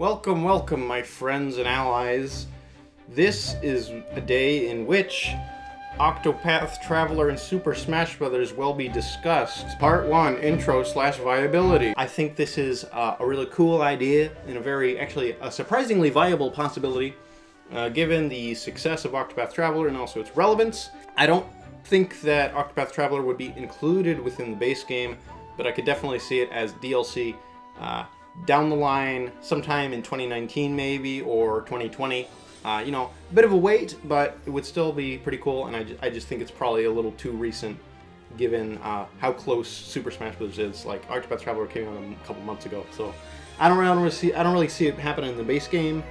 Welcome, welcome, my friends and allies. This is a day in which Octopath Traveler and Super Smash Bros. Will be discussed. Part 1, Intro/Viability. I think this is a really cool idea and a surprisingly viable possibility, given the success of Octopath Traveler and also its relevance. I don't think that Octopath Traveler would be included within the base game, but I could definitely see it as DLC down the line, sometime in 2019 maybe, or 2020. A bit of a wait, but it would still be pretty cool, and I just think it's probably a little too recent, given how close Super Smash Bros. Is. Like, Octopath Traveler came out a couple months ago, so I don't really see it happening in the base game,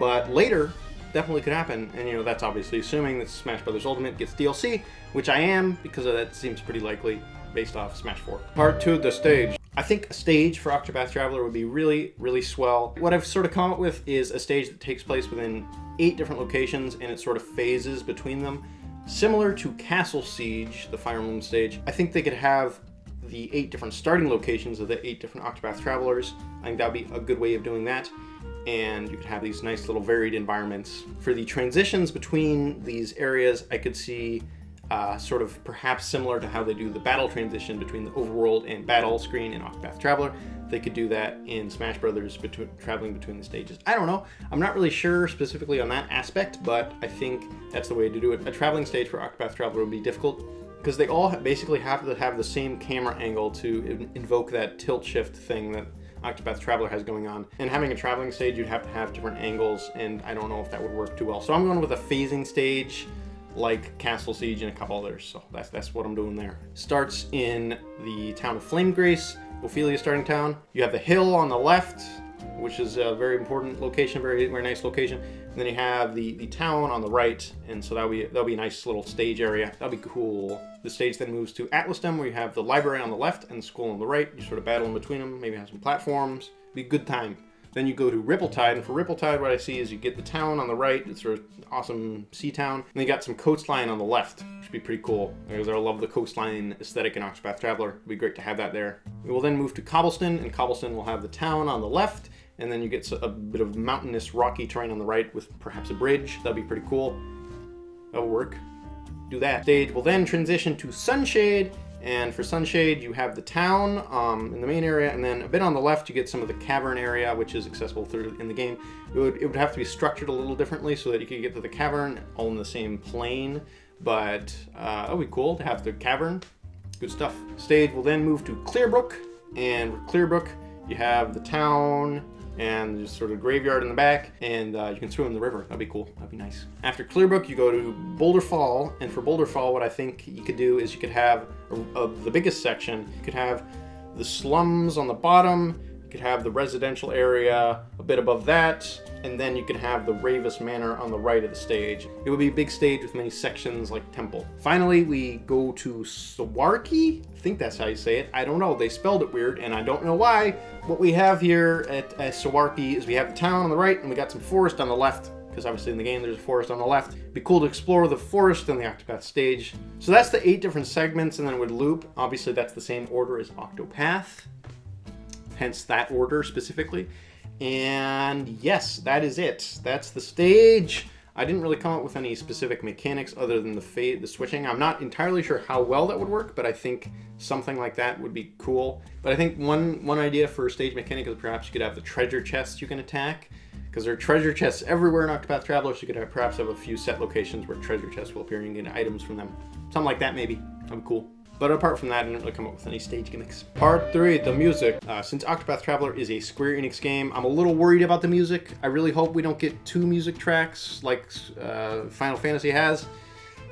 but later definitely could happen. And that's obviously assuming that Smash Bros. Ultimate gets DLC, which I am, because that seems pretty likely based off Smash 4. Part 2, the stage. I think a stage for Octopath Traveler would be really, really swell. What I've sort of come up with is a stage that takes place within 8 different locations, and it sort of phases between them. Similar to Castle Siege, the Fire Emblem stage, I think they could have the 8 different starting locations of the 8 different Octopath Travelers. I think that would be a good way of doing that. And you could have these nice little varied environments. For the transitions between these areas, I could see sort of perhaps similar to how they do the battle transition between the overworld and battle screen in Octopath Traveler. They could do that in Smash Brothers, traveling between the stages. I don't know. I'm not really sure specifically on that aspect, but I think that's the way to do it. A traveling stage for Octopath Traveler would be difficult, because they all basically have to have the same camera angle to invoke that tilt shift thing that Octopath Traveler has going on. And having a traveling stage, you'd have to have different angles, and I don't know if that would work too well. So I'm going with a phasing stage, like Castle Siege and a couple others. So that's what I'm doing there. Starts in the town of Flamegrace, Ophelia starting town. You have the hill on the left, which is a very important location, very, very nice location. And then you have the town on the right, and so that'll be a nice little stage area. That'll be cool. The stage then moves to Atlasdom, where you have the library on the left and the school on the right. You sort of battle in between them, maybe have some platforms. Be a good time. Then you go to Rippletide, and for Rippletide, what I see is you get the town on the right. It's sort of awesome sea town, and then you got some coastline on the left, which would be pretty cool, because I love the coastline aesthetic in Octopath Traveler. It'd be great to have that there. We will then move to Cobblestone, and Cobblestone will have the town on the left, and then you get a bit of mountainous, rocky terrain on the right with perhaps a bridge. That'd be pretty cool. That'll work. Do that. Stage will then transition to Sunshade, and for Sunshade, you have the town in the main area, and then a bit on the left, you get some of the cavern area, which is accessible in the game. It would have to be structured a little differently so that you could get to the cavern all in the same plane, but that would be cool to have the cavern. Good stuff. Stage will then move to Clearbrook, and with Clearbrook, you have the town and just sort of graveyard in the back, and you can swim in the river. That'd be cool. That'd be nice. After Clearbrook, you go to Boulder Fall, and for Boulder Fall, what I think you could do is you could have the biggest section. You could have the slums on the bottom, you could have the residential area a bit above that, and then you could have the Ravis Manor on the right of the stage. It would be a big stage with many sections like Temple. Finally, we go to Sawarki. I think that's how you say it. I don't know. They spelled it weird, and I don't know why. What we have here at Sawarki is we have the town on the right, and we got some forest on the left, because obviously in the game there's a forest on the left. It'd be cool to explore the forest in the Octopath stage. So that's the 8 different segments, and then it would loop. Obviously that's the same order as Octopath, hence that order specifically. And yes, that is it. That's the stage. I didn't really come up with any specific mechanics other than the switching. I'm not entirely sure how well that would work, but I think something like that would be cool. But I think one idea for a stage mechanic is perhaps you could have the treasure chests you can attack, because there are treasure chests everywhere in Octopath Traveler, so you could perhaps have a few set locations where treasure chests will appear and you can get items from them. Something like that maybe. That'd be cool. But apart from that, I didn't really come up with any stage gimmicks. Part 3, the music. Since Octopath Traveler is a Square Enix game, I'm a little worried about the music. I really hope we don't get 2 music tracks like Final Fantasy has.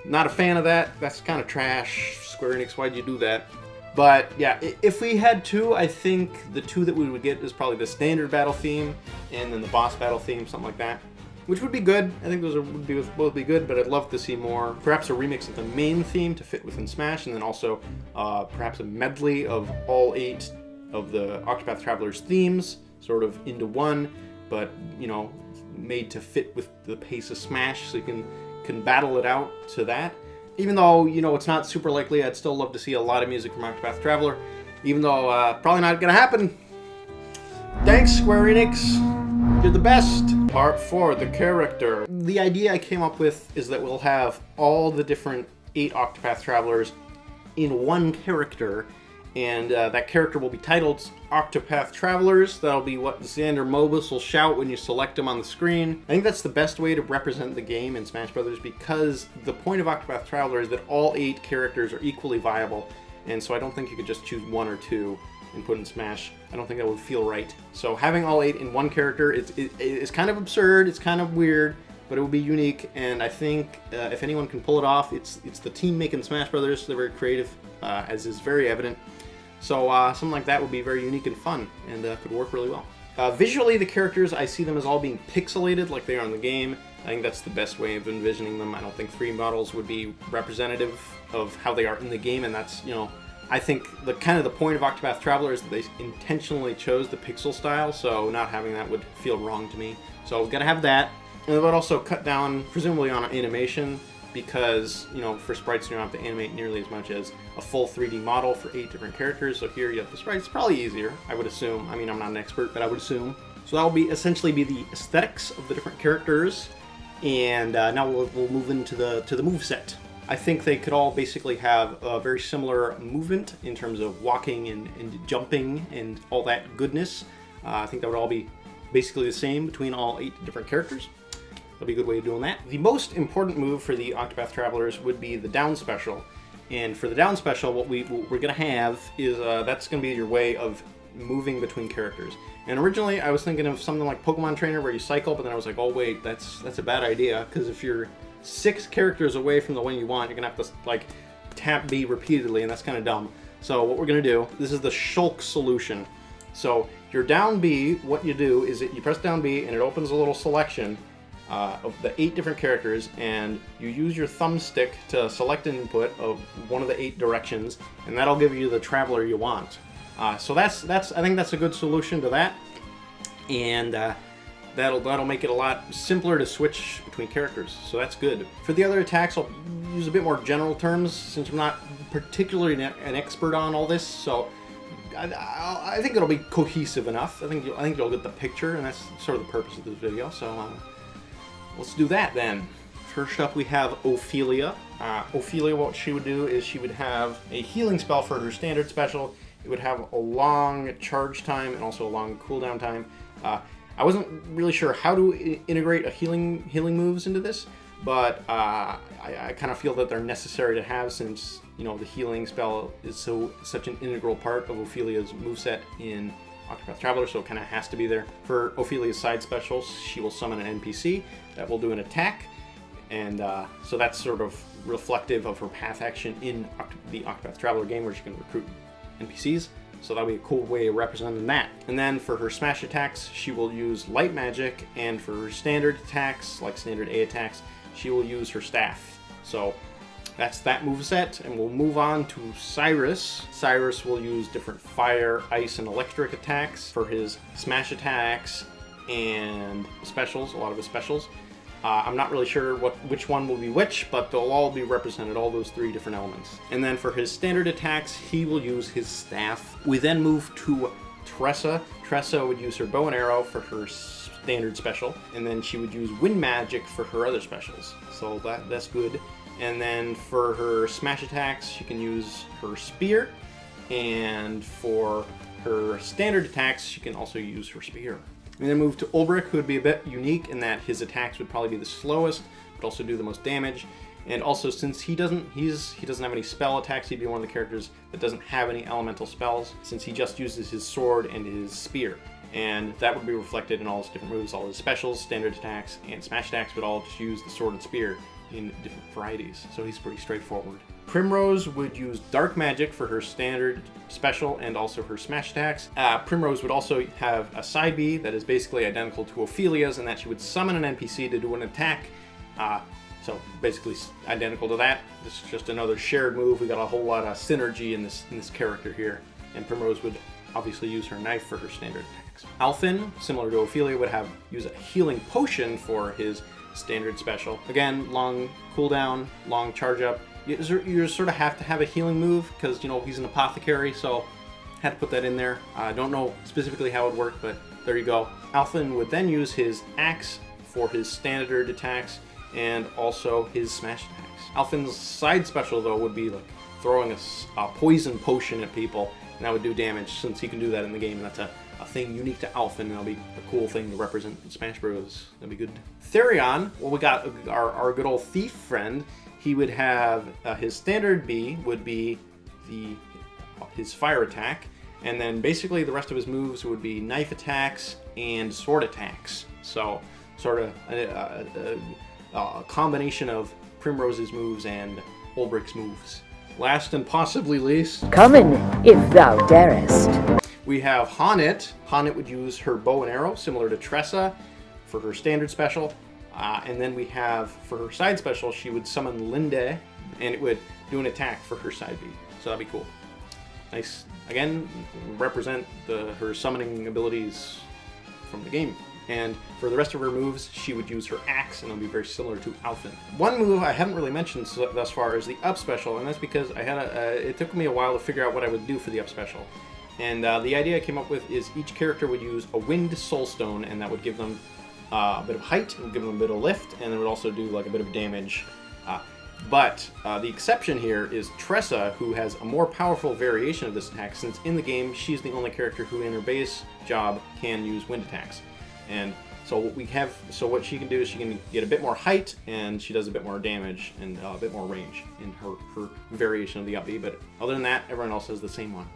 Not a fan of that. That's kind of trash. Square Enix, why'd you do that? But yeah, if we had 2, I think the 2 that we would get is probably the standard battle theme and then the boss battle theme, something like that. Which would be good. I think those would both be good, but I'd love to see more. Perhaps a remix of the main theme to fit within Smash, and then also perhaps a medley of all 8 of the Octopath Traveler's themes, sort of into one, but made to fit with the pace of Smash, so you can battle it out to that. Even though it's not super likely, I'd still love to see a lot of music from Octopath Traveler, even though probably not gonna happen. Thanks, Square Enix. You're the best! Part 4, the character. The idea I came up with is that we'll have all the different 8 Octopath Travelers in one character, and that character will be titled Octopath Travelers. That'll be what Xander Mobus will shout when you select him on the screen. I think that's the best way to represent the game in Smash Brothers, because the point of Octopath Traveler is that all 8 characters are equally viable, and so I don't think you could just choose 1 or 2 and put in Smash. I don't think that would feel right. So having all 8 in one character is kind of absurd, it's kind of weird, but it will be unique, and I think if anyone can pull it off, it's the team making Smash Brothers. They're very creative, as is very evident. So something like that would be very unique and fun, and could work really well. Visually, the characters, I see them as all being pixelated like they are in the game. I think that's the best way of envisioning them. I don't think 3 models would be representative of how they are in the game, and that's, you know, I think the point of Octopath Traveler is that they intentionally chose the pixel style, so not having that would feel wrong to me. So we've got to have that. And it would also cut down, presumably, on animation, because, you know, for sprites you don't have to animate nearly as much as a full 3D model for 8 different characters. So here you have the sprites. It's probably easier, I would assume. I mean, I'm not an expert, but I would assume. So that will be essentially be the aesthetics of the different characters. And now we'll move into the moveset. I think they could all basically have a very similar movement in terms of walking and jumping and all that goodness. I think that would all be basically the same between all 8 different characters. That'll be a good way of doing that. The most important move for the Octopath Travelers would be the down special. And for the down special, what we're going to have is that's going to be your way of moving between characters. And originally I was thinking of something like Pokemon Trainer where you cycle, but then I was like, oh wait, that's a bad idea, because if you're 6 characters away from the one you want, you're going to have to like tap B repeatedly, and that's kind of dumb. So what we're going to do, this is the Shulk solution. So your down B, what you do is that you press down B and it opens a little selection of the 8 different characters, and you use your thumbstick to select an input of one of the 8 directions, and that'll give you the traveler you want. So I think that's a good solution to that, and that'll make it a lot simpler to switch between characters. So that's good. For the other attacks, I'll use a bit more general terms since I'm not particularly an expert on all this. So I think it'll be cohesive enough. I think you'll get the picture, and that's sort of the purpose of this video. So let's do that then. First up, we have Ophelia. Ophelia, what she would do is she would have a healing spell for her standard special. It would have a long charge time and also a long cooldown time. I wasn't really sure how to integrate a healing moves into this, but I kind of feel that they're necessary to have, since, you know, the healing spell is such an integral part of Ophelia's moveset in Octopath Traveler, so it kind of has to be there. For Ophelia's side specials, she will summon an NPC that will do an attack, and so that's sort of reflective of her path action in the Octopath Traveler game, where she can recruit NPCs. So that'll be a cool way of representing that. And then for her smash attacks, she will use light magic, and for her standard attacks, like standard A attacks, she will use her staff. So that's that moveset, and we'll move on to Cyrus. Cyrus will use different fire, ice, and electric attacks for his smash attacks and specials, a lot of his specials. I'm not really sure which one will be which, but they'll all be represented, all those 3 different elements. And then for his standard attacks, he will use his staff. We then move to Tressa. Tressa would use her bow and arrow for her standard special, and then she would use wind magic for her other specials. So that's good. And then for her smash attacks, she can use her spear, and for her standard attacks, she can also use her spear. And then move to Ulbrich, who would be a bit unique in that his attacks would probably be the slowest, but also do the most damage. And also, since he doesn't have any spell attacks, he'd be one of the characters that doesn't have any elemental spells, since he just uses his sword and his spear. And that would be reflected in all his different moves. All his specials, standard attacks, and smash attacks would all just use the sword and spear in different varieties. So he's pretty straightforward. Primrose would use dark magic for her standard special and also her smash attacks. Primrose would also have a side B that is basically identical to Ophelia's, in that she would summon an NPC to do an attack. So basically identical to that. This is just another shared move. We got a whole lot of synergy in this character here. And Primrose would obviously use her knife for her standard attacks. Alfin, similar to Ophelia, would use a healing potion for his standard special. Again, long cooldown, long charge up. You sort of have to have a healing move because, you know, he's an apothecary, so had to put that in there. I don't know specifically how it would work, but there you go. Alphen would then use his axe for his standard attacks and also his smash attacks. Alphen's side special, though, would be like throwing a poison potion at people, and that would do damage since he can do that in the game. That's a thing unique to Alphen, and that'll be a cool thing to represent in Smash Bros. That'd be good. Therion, well, we got our good old thief friend. He would have his standard B would be his fire attack, and then basically the rest of his moves would be knife attacks and sword attacks. So sort of a combination of Primrose's moves and Ulbrich's moves. Last and possibly least, come in if thou darest. We have Honnet. Honnet would use her bow and arrow, similar to Tressa, for her standard special. And then we have, for her side special, she would summon Linde, and it would do an attack for her side B. So that'd be cool. Nice. Again, represent her summoning abilities from the game. And for the rest of her moves, she would use her axe, and it'll be very similar to Alphen. One move I haven't really mentioned thus far is the up special, and that's because it took me a while to figure out what I would do for the up special. And the idea I came up with is each character would use a winged soulstone, and that would give them a bit of height, it would give them a bit of lift, and it would also do like a bit of damage. But the exception here is Tressa, who has a more powerful variation of this attack, since in the game she's the only character who in her base job can use wind attacks. And so what she can do is she can get a bit more height, and she does a bit more damage and a bit more range in her variation of the up B. But other than that, everyone else has the same one,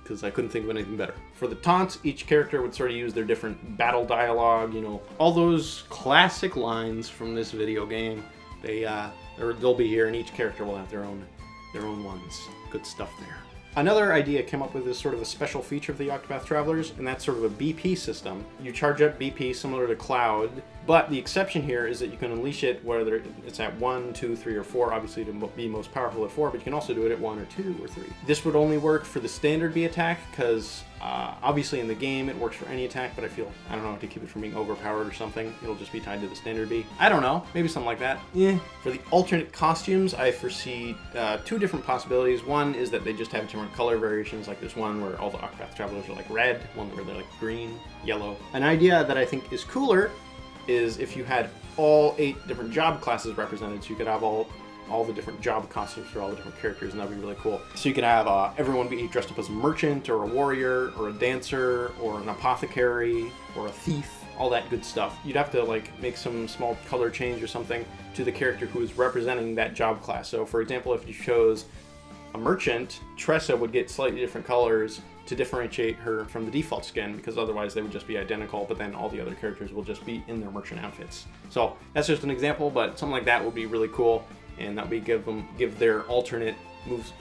because I couldn't think of anything better. For the taunts, each character would sort of use their different battle dialogue, you know, all those classic lines from this video game. They'll be here, and each character will have their own ones. Good stuff there. Another idea I came up with is sort of a special feature of the Octopath Travelers, and that's sort of a BP system. You charge up BP similar to Cloud, but the exception here is that you can unleash it whether it's at 1, 2, 3, or 4, obviously to be most powerful at 4, but you can also do it at 1 or 2 or 3. This would only work for the standard B attack, because obviously in the game it works for any attack, but I don't know, to keep it from being overpowered or something, it'll just be tied to the standard B. I don't know, maybe something like that. For the alternate costumes, I foresee 2 different possibilities. One is that they just have different color variations, like there's one where all the Octopath Travelers are like red, one where they're like green, yellow. An idea that I think is cooler is if you had all 8 different job classes represented, so you could have all the different job costumes for all the different characters, and that'd be really cool. So you could have everyone be dressed up as a merchant, or a warrior, or a dancer, or an apothecary, or a thief, all that good stuff. You'd have to like make some small color change or something to the character who is representing that job class. So for example, if you chose a merchant, Tressa would get slightly different colors to differentiate her from the default skin, because otherwise they would just be identical, but then all the other characters will just be in their merchant outfits. So that's just an example, but something like that would be really cool, and that would give their alternate moves,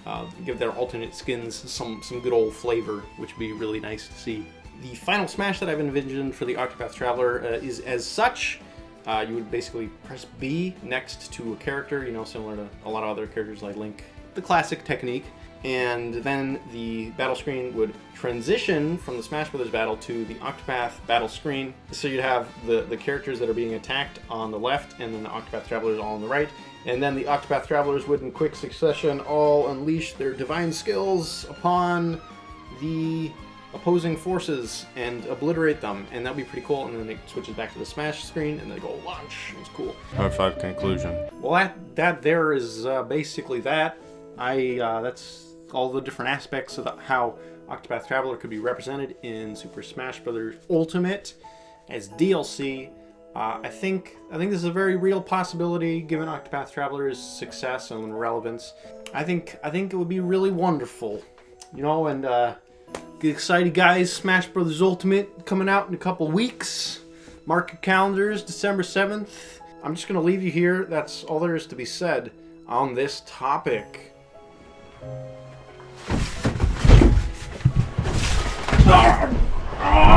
give their alternate skins some good old flavor, which would be really nice to see. The final smash that I've envisioned for the Octopath Traveler is as such. You would basically press B next to a character, you know, similar to a lot of other characters like Link, the classic technique. And then the battle screen would transition from the Smash Brothers battle to the Octopath battle screen. So you'd have the characters that are being attacked on the left, and then the Octopath Travelers all on the right. And then the Octopath Travelers would, in quick succession, all unleash their divine skills upon the opposing forces and obliterate them. And that'd be pretty cool. And then it switches back to the Smash screen, and they go launch. It's cool. High five conclusion. Well, that there is basically that. That's all the different aspects of how Octopath Traveler could be represented in Super Smash Bros. Ultimate as DLC. I think this is a very real possibility given Octopath Traveler's success and relevance. I think it would be really wonderful, you know. And get excited, guys! Smash Bros. Ultimate coming out in a couple weeks. Mark your calendars, December 7th. I'm just gonna leave you here. That's all there is to be said on this topic. Ah!